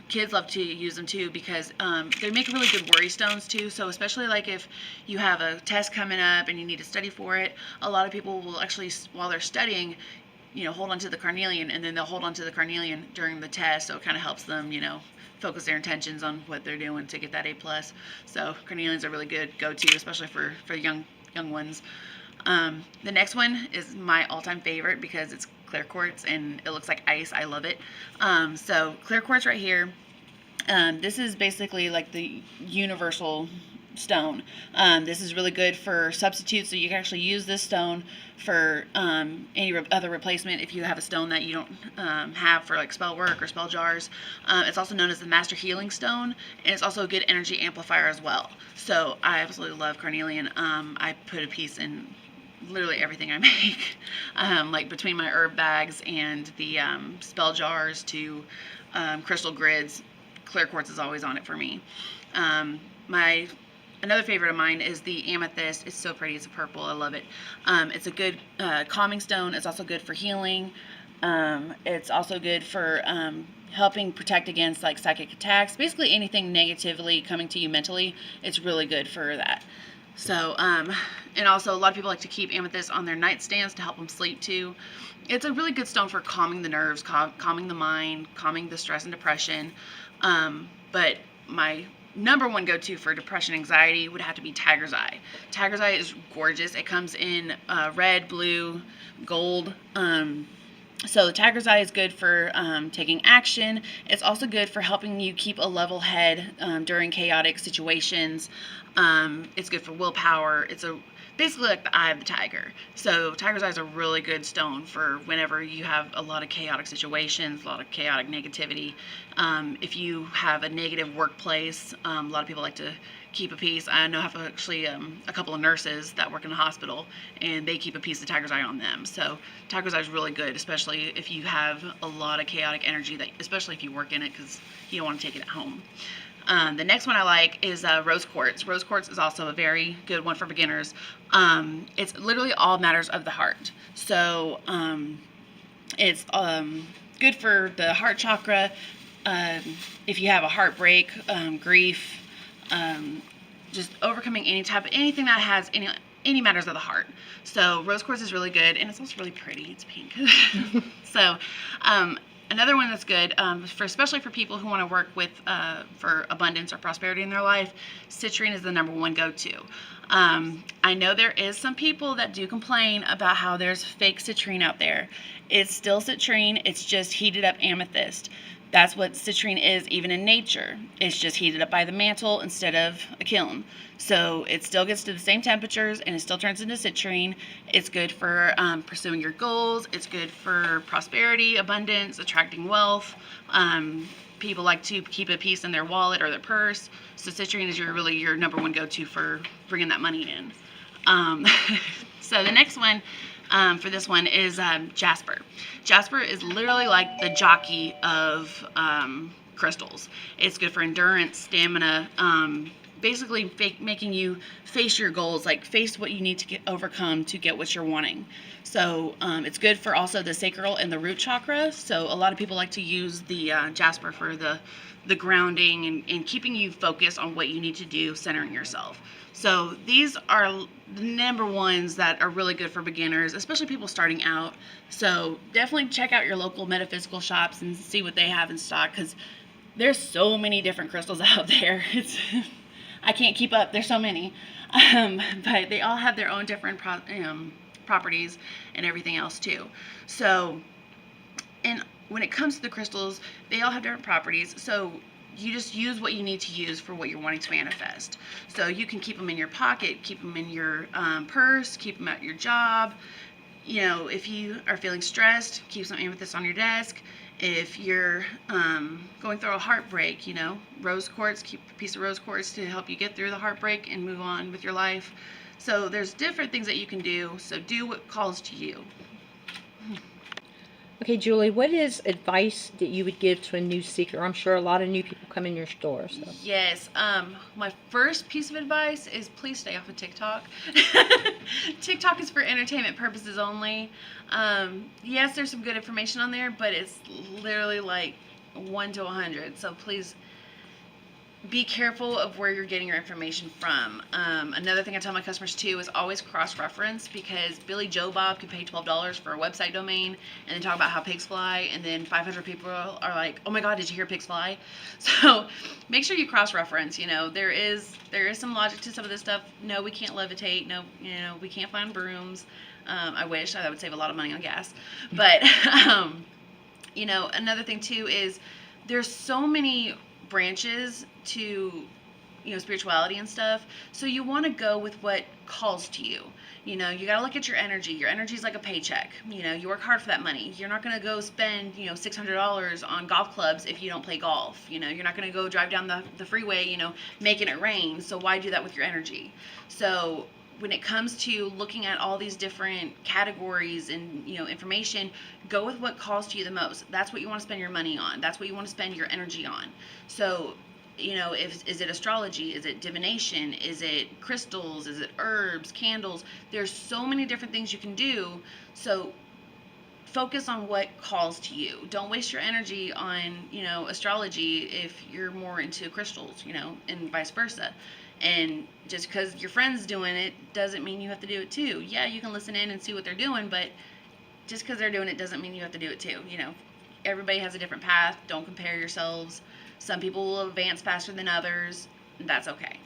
Speaker 3: kids love to use them too because they make really good worry stones too. So especially like if you have a test coming up and you need to study for it, a lot of people will actually, while they're studying, hold on to the carnelian, and then they'll hold on to the carnelian during the test. So it kind of helps them, focus their intentions on what they're doing to get that A+. So carnelians are really good go-to, especially for young ones. The next one is my all-time favorite because it's clear quartz and it looks like ice. I love it. So clear quartz right here. This is basically like the universal stone. This is really good for substitutes, so you can actually use this stone for any other replacement if you have a stone that you don't have for like spell work or spell jars. It's also known as the Master Healing Stone, and it's also a good energy amplifier as well. So I absolutely love carnelian. I put a piece in literally everything I make, like between my herb bags and the spell jars to crystal grids. Clear quartz is always on it for me. Another favorite of mine is the amethyst. It's so pretty. It's a purple. I love it. It's a good calming stone. It's also good for healing. It's also good for helping protect against like psychic attacks. Basically anything negatively coming to you mentally, it's really good for that. So, and also a lot of people like to keep amethyst on their nightstands to help them sleep too. It's a really good stone for calming the nerves, calming the mind, calming the stress and depression. But my number one go-to for depression anxiety would have to be tiger's eye. Tiger's eye is gorgeous. It comes in red, blue, gold. So the tiger's eye is good for taking action. It's also good for helping you keep a level head during chaotic situations. It's good for willpower. It's basically like the eye of the tiger. So tiger's eye is a really good stone for whenever you have a lot of chaotic situations, a lot of chaotic negativity. If you have a negative workplace, a lot of people like to keep a piece. I know I have actually a couple of nurses that work in a hospital, and they keep a piece of tiger's eye on them. So tiger's eye is really good, especially if you have a lot of chaotic energy, especially if you work in it, because you don't want to take it at home. The next one I like is rose quartz. Rose quartz is also a very good one for beginners. It's literally all matters of the heart. So it's good for the heart chakra. If you have a heartbreak, grief, just overcoming anything that has any matters of the heart. So rose quartz is really good, and it's also really pretty. It's pink. So another one that's good, especially for people who want to work with for abundance or prosperity in their life, citrine is the number one go-to. I know there is some people that do complain about how there's fake citrine out there. It's still citrine. It's just heated up amethyst. That's what citrine is even in nature. It's just heated up by the mantle instead of a kiln. So it still gets to the same temperatures and it still turns into citrine. It's good for pursuing your goals. It's good for prosperity, abundance, attracting wealth. People like to keep a piece in their wallet or their purse. So citrine is really your number one go-to for bringing that money in. So the next one for this one is jasper. Jasper is literally like the jockey of crystals. It's good for endurance, stamina, basically making you face your goals, like face what you need to overcome to get what you're wanting. So it's good for also the sacral and the root chakra. So a lot of people like to use the jasper for the grounding and keeping you focused on what you need to do, centering yourself. So these are the number ones that are really good for beginners, especially people starting out. So definitely check out your local metaphysical shops and see what they have in stock, because there's so many different crystals out there. I can't keep up. There's so many, but they all have their own different properties and everything else too. So, and when it comes to the crystals, they all have different properties. So you just use what you need to use for what you're wanting to manifest. So you can keep them in your pocket, keep them in your purse, keep them at your job. You know, if you are feeling stressed, keep some amethyst on your desk. If you're going through a heartbreak, you know, rose quartz, keep a piece of rose quartz to help you get through the heartbreak and move on with your life. So there's different things that you can do. So do what calls to you.
Speaker 1: Okay, Julie, what is advice that you would give to a new seeker? I'm sure a lot of new people come in your store. So.
Speaker 3: Yes. My first piece of advice is please stay off of TikTok. TikTok is for entertainment purposes only. Yes, there's some good information on there, but it's literally like 1 to 100. So please be careful of where you're getting your information from. Another thing I tell my customers too is always cross-reference, because Billy Joe Bob can pay $12 for a website domain and then talk about how pigs fly, and then 500 people are like, oh my god, did you hear pigs fly? So make sure you cross-reference. You know, there is some logic to some of this stuff. No, we can't levitate. No, you know, we can't find brooms. I wish. That would save a lot of money on gas. But you know, another thing too is there's so many branches to, you know, spirituality and stuff. So you want to go with what calls to you. You know, you got to look at your energy. Your energy is like a paycheck. You know, you work hard for that money. You're not going to go spend, you know, $600 on golf clubs if you don't play golf. You know, you're not going to go drive down the freeway, you know, making it rain. So why do that with your energy? So when it comes to looking at all these different categories and, you know, information, go with what calls to you the most. That's what you want to spend your money on. That's what you want to spend your energy on. So, you know, is it astrology? Is it divination? Is it crystals? Is it herbs, candles? There's so many different things you can do. So focus on what calls to you. Don't waste your energy on, you know, astrology if you're more into crystals, you know, and vice versa. And just because your friend's doing it doesn't mean you have to do it too. Yeah, you can listen in and see what they're doing, but just because they're doing it doesn't mean you have to do it too. You know, everybody has a different path. Don't compare yourselves. Some people will advance faster than others. That's okay.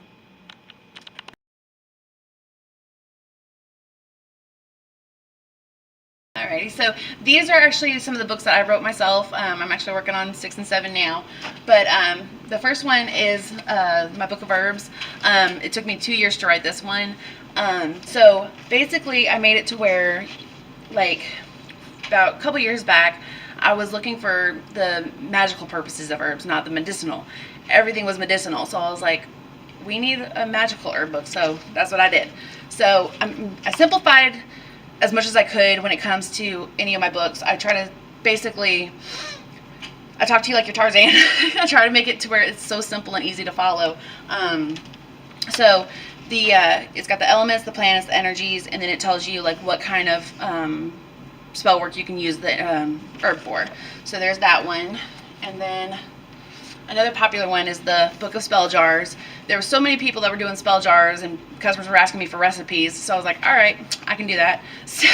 Speaker 3: Alrighty, so these are actually some of the books that I wrote myself. I'm actually working on 6 and 7 now. But the first one is my book of herbs. It took me 2 years to write this one. So basically I made it to where, like, about a couple years back, I was looking for the magical purposes of herbs, not the medicinal. Everything was medicinal, so I was like, we need a magical herb book, so that's what I did. So I simplified as much as I could when it comes to any of my books. I try to basically, I talk to you like you're Tarzan. I try to make it to where it's so simple and easy to follow. So it's got the elements, the planets, the energies, and then it tells you like what kind of spell work you can use the herb for. So there's that one. And then another popular one is the Book of Spell Jars. There were so many people that were doing spell jars, and customers were asking me for recipes, so I was like, all right, I can do that. So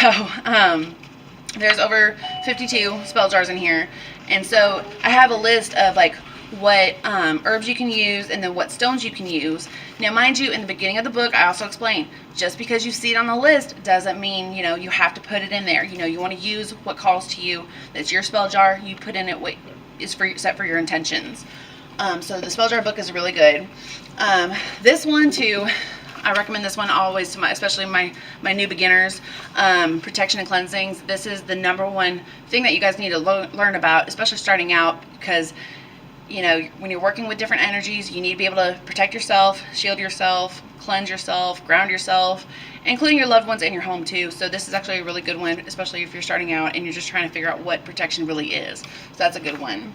Speaker 3: there's over 52 spell jars in here, and so I have a list of like what herbs you can use and then what stones you can use. Now, mind you, in the beginning of the book, I also explain, just because you see it on the list doesn't mean, you know, you have to put it in there. You know, you want to use what calls to you. That's your spell jar. You put in it what is set for your intentions. So the spell jar book is really good. This one too, I recommend this one always to especially my new beginners. Protection and cleansings. This is the number one thing that you guys need to learn about, especially starting out, because, you know, when you're working with different energies, you need to be able to protect yourself, shield yourself, cleanse yourself, ground yourself, including your loved ones in your home too. So this is actually a really good one, especially if you're starting out and you're just trying to figure out what protection really is. So that's a good one.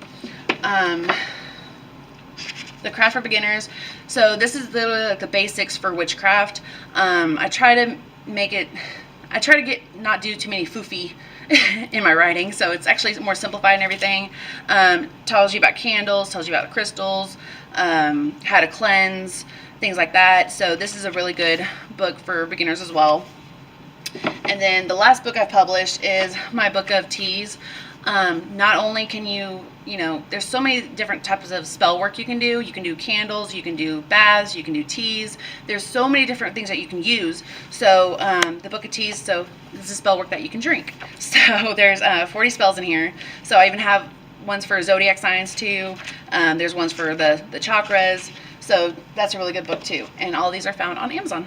Speaker 3: the craft for beginners. So this is literally like the basics for witchcraft. I try to not do too many foofy in my writing, so it's actually more simplified and everything. Tells you about candles, tells you about crystals, how to cleanse, things like that. So this is a really good book for beginners as well. And then the last book I've published is my book of teas. Not only can you there's so many different types of spell work you can do. You can do candles, you can do baths, you can do teas. There's so many different things that you can use. So the book of teas, so this is spell work that you can drink. So there's 40 spells in here. So I even have ones for zodiac signs too. There's ones for the chakras. So that's a really good book too. And all these are found on Amazon.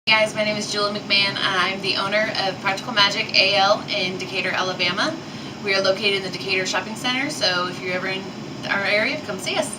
Speaker 3: Hey guys, my name is Julie McMahon. I'm the owner of Practical Magic AL in Decatur, Alabama. We are located in the Decatur Shopping Center, so if you're ever in our area, come see us.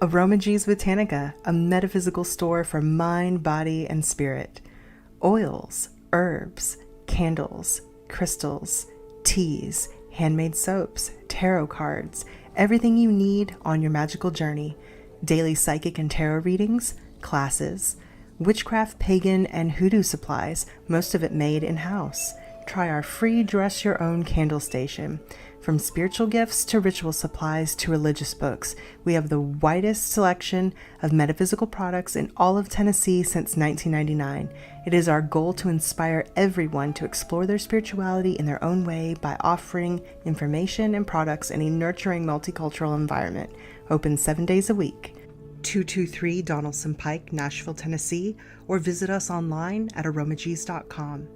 Speaker 4: Aromagees Botanica, a metaphysical store for mind, body, and spirit. Oils, herbs, candles, crystals, teas, handmade soaps, tarot cards, everything you need on your magical journey. Daily psychic and tarot readings, classes, witchcraft, pagan, and hoodoo supplies, most of it made in-house. Try our free Dress Your Own candle station. From spiritual gifts to ritual supplies to religious books, we have the widest selection of metaphysical products in all of Tennessee since 1999. It is our goal to inspire everyone to explore their spirituality in their own way by offering information and products in a nurturing multicultural environment. Open 7 days a week. 223 Donaldson Pike, Nashville, Tennessee, or visit us online at aromagees.com.